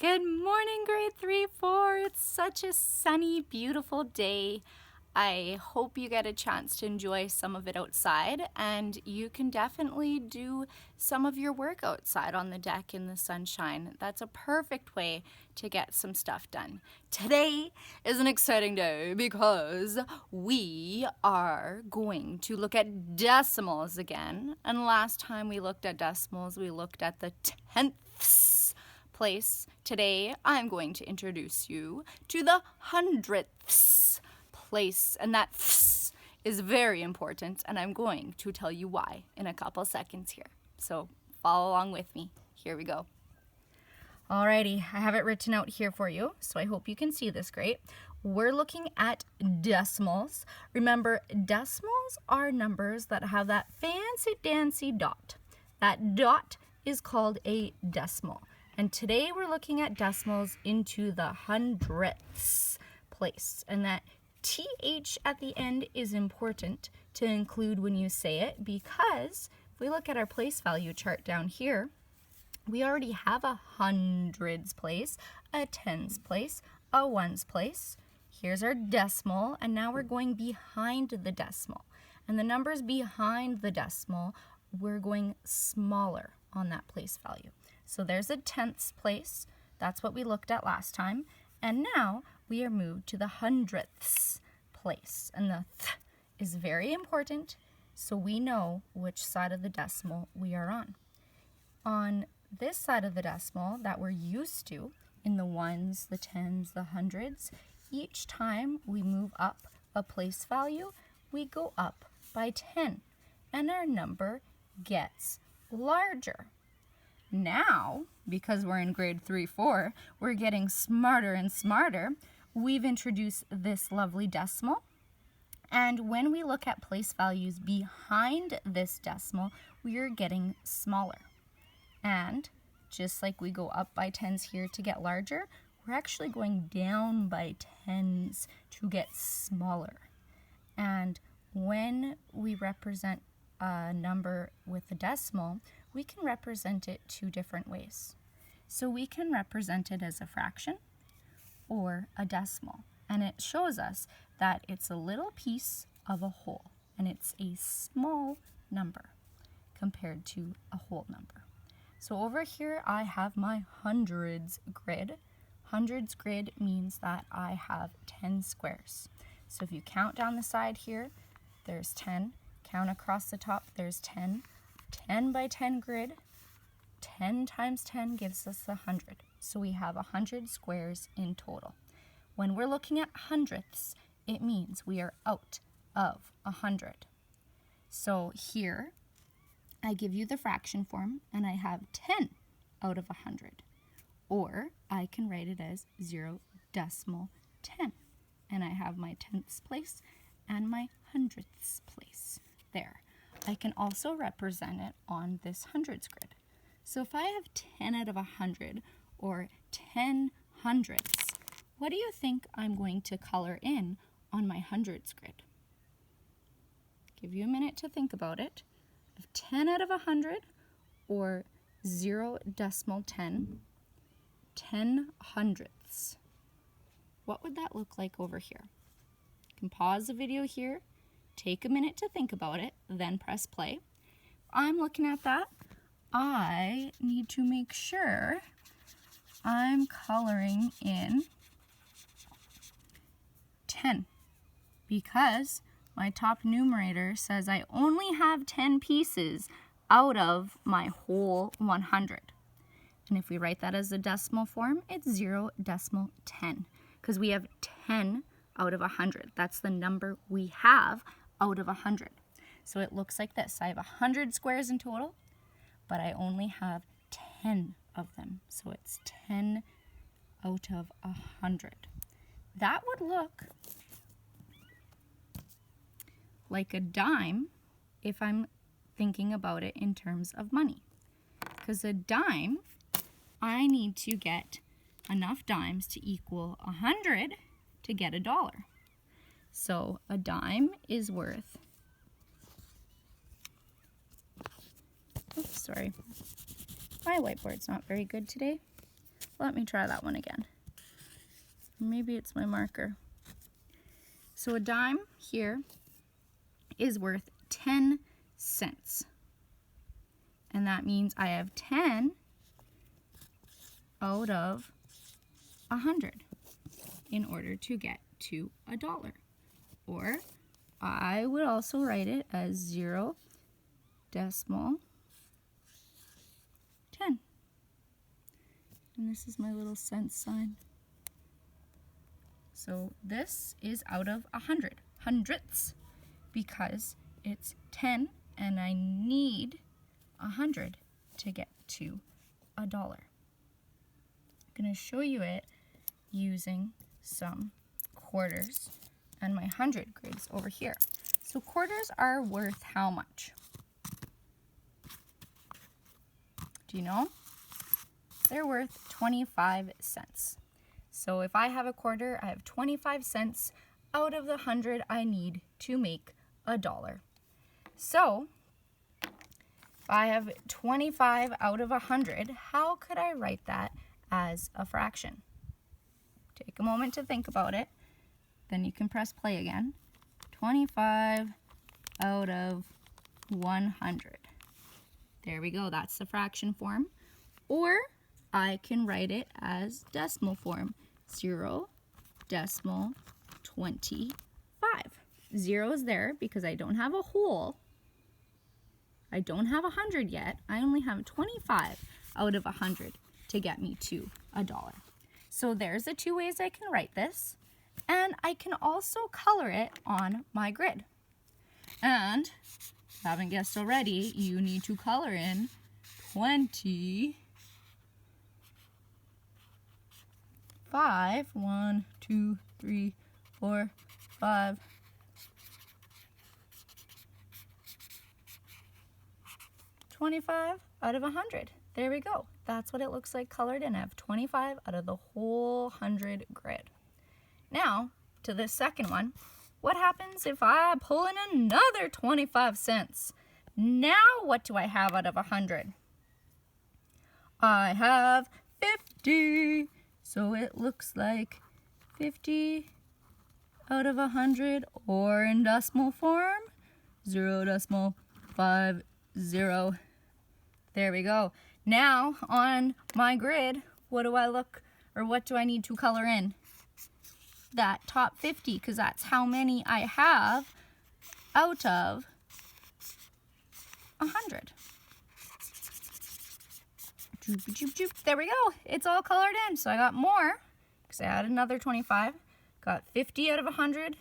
Good morning, grade 3-4. It's such a sunny, beautiful day. I hope you get a chance to enjoy some of it outside, and you can definitely do some of your work outside on the deck in the sunshine. That's a perfect way to get some stuff done. Today is an exciting day because we are going to look at decimals again. And last time we looked at decimals, we looked at the tenths place. Today, I'm going to introduce you to the hundredths place, and that "ths" is very important, and I'm going to tell you why in a couple seconds here. So follow along with me. Here we go. Alrighty, I have it written out here for you, so I hope you can see this great. We're looking at decimals. Remember, decimals are numbers that have that fancy dancy dot. That dot is called a decimal. And today we're looking at decimals into the hundredths place. And that TH at the end is important to include when you say it, because if we look at our place value chart down here, we already have a hundreds place, a tens place, a ones place. Here's our decimal, and now we're going behind the decimal. And the numbers behind the decimal, we're going smaller on that place value. So there's a tenths place. That's what we looked at last time. And now we are moved to the hundredths place. And the th is very important, so we know which side of the decimal we are on. On this side of the decimal that we're used to, in the ones, the tens, the hundreds, each time we move up a place value, we go up by 10. And our number gets larger. Now, because we're in grade 3-4, we're getting smarter and smarter. We've introduced this lovely decimal. And when we look at place values behind this decimal, we are getting smaller. And just like we go up by tens here to get larger, we're actually going down by tens to get smaller. And when we represent a number with a decimal, we can represent it two different ways. So we can represent it as a fraction or a decimal. And it shows us that it's a little piece of a whole, and it's a small number compared to a whole number. So over here I have my hundreds grid. Hundreds grid means that I have 10 squares. So if you count down the side here, there's 10. Count across the top, there's 10. 10 by 10 grid, 10 times 10 gives us 100. So we have 100 squares in total. When we're looking at hundredths, it means we are out of 100. So here, I give you the fraction form, and I have 10 out of 100. Or I can write it as 0.10. And I have my tenths place and my hundredths place there. I can also represent it on this hundreds grid. So if I have 10 out of 100 or 10 hundredths, what do you think I'm going to color in on my hundreds grid? Give you a minute to think about it. If 10 out of 100 or 0.10, 10 hundredths. What would that look like over here? You can pause the video here. Take a minute to think about it, then press play. I'm looking at that. I need to make sure I'm coloring in 10 because my top numerator says I only have 10 pieces out of my whole 100. And if we write that as a decimal form, it's 0.10 because we have 10 out of 100. That's the number we have out of 100. So it looks like this. I have 100 squares in total, but I only have 10 of them. So it's 10 out of 100. That would look like a dime if I'm thinking about it in terms of money. Because a dime, I need to get enough dimes to equal 100 to get $1. So a dime is worth, oops, sorry, my whiteboard's not very good today. let me try that one again. Maybe it's my marker. So a dime here is worth 10 cents. And that means I have 10 out of 100 in order to get to a dollar. Or I would also write it as 0.10. And this is my little cent sign. So this is out of 100, hundredths, because it's 10 and I need 100 to get to a dollar. I'm going to show you it using some quarters and my 100 grids over here. So quarters are worth how much? Do you know? They're worth 25 cents. So if I have a quarter, I have 25 cents out of the 100 I need to make a dollar. So if I have 25 out of 100, how could I write that as a fraction? Take a moment to think about it. Then you can press play again. 25 out of 100. There we go. That's the fraction form. Or I can write it as decimal form. 0.25. 0 is there because I don't have a whole. I don't have 100 yet. I only have 25 out of 100 to get me to a dollar. So there's the two ways I can write this. And I can also color it on my grid. And if you haven't guessed already, you need to color in 25. 1, 2, 3, 4, 5. 25 out of 100. There we go. That's what it looks like colored in. I have 25 out of the whole 100 grid. Now, to this second one, what happens if I pull in another 25 cents? Now, what do I have out of 100? I have 50. So it looks like 50 out of 100, or in decimal form, 0.50. There we go. Now, on my grid, what do I need to color in? That top 50, because that's how many I have out of 100. There we go. It's all colored in. So I got more because I had another 25. Got 50 out of 100.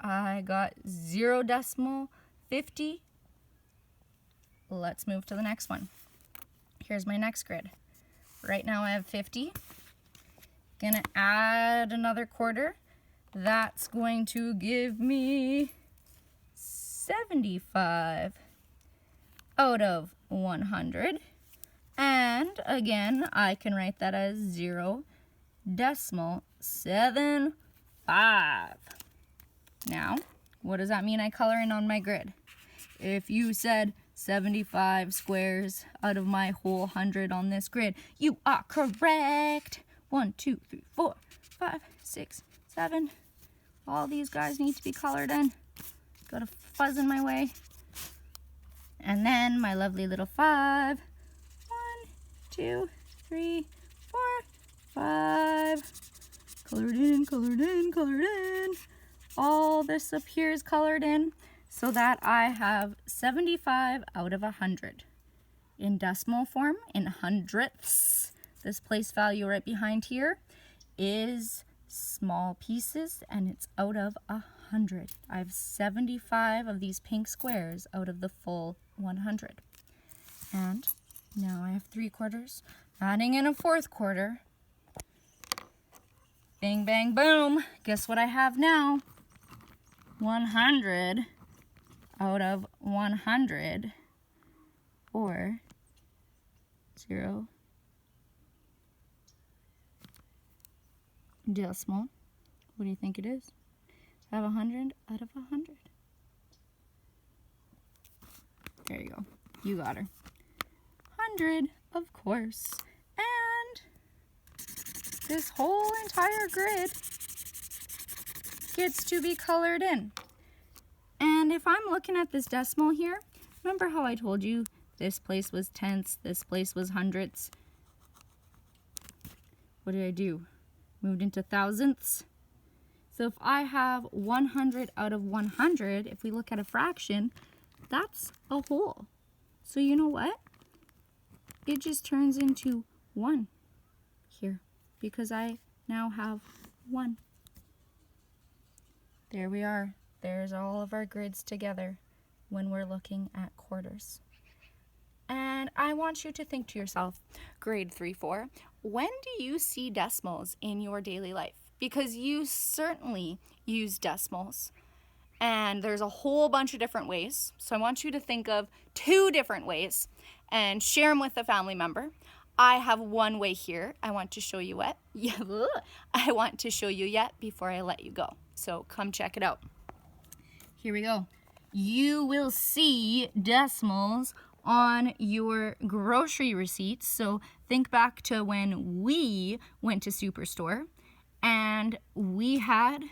I got 0.50. Let's move to the next one. Here's my next grid. Right now I have 50. Gonna add another quarter. That's going to give me 75 out of 100. And again, I can write that as 0.75. Now, what does that mean I color in on my grid? If you said 75 squares out of my whole 100 on this grid, you are correct. 1, 2, 3, 4, 5, 6, 7. All these guys need to be colored in. Got a fuzz in my way. And then my lovely little 5. 1, 2, 3, 4, 5. Colored in, colored in, colored in. All this up here is colored in so that I have 75 out of 100. In decimal form, in hundredths, this place value right behind here is small pieces and it's out of 100. I have 75 of these pink squares out of the full 100. And now I have 3 quarters, adding in a 4th quarter. Bang, bang, boom. Guess what I have now? 100 out of 100, or 0 decimal. What do you think it is? I have 100 out of 100. There you go. You got her. 100, of course. And this whole entire grid gets to be colored in. And if I'm looking at this decimal here, remember how I told you this place was tenths, this place was hundredths? What did I do? Moved into thousandths. So if I have 100 out of 100, if we look at a fraction, that's a whole. So you know what? It just turns into 1 here because I now have 1. There we are. There's all of our grids together when we're looking at quarters. And I want you to think to yourself, grade 3-4, when do you see decimals in your daily life? Because you certainly use decimals. And there's a whole bunch of different ways. So I want you to think of 2 different ways and share them with a family member. I have one way here. I want to show you yet before I let you go. So come check it out. Here we go. You will see decimals on your grocery receipts. So think back to when we went to Superstore and we had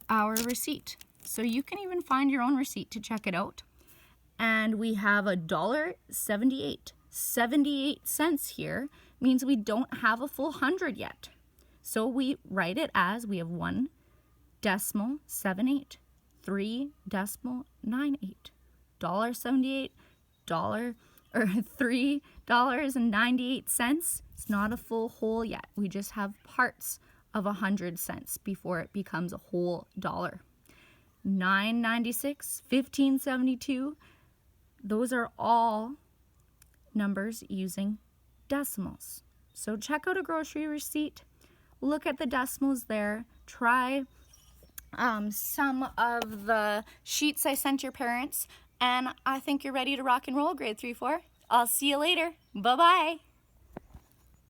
our receipt. So you can even find your own receipt to check it out. And we have $1.78. 78 cents here means we don't have a full 100 yet. So we write it as we have 1.78, 3.98, $1.78, $3.98. It's not a full whole yet. We just have parts of 100 cents before it becomes a whole dollar. 9.96, 15.72. Those are all numbers using decimals. So check out a grocery receipt, look at the decimals there, try some of the sheets I sent your parents, and I think you're ready to rock and roll, grade 3-4. I'll see you later. Bye-bye.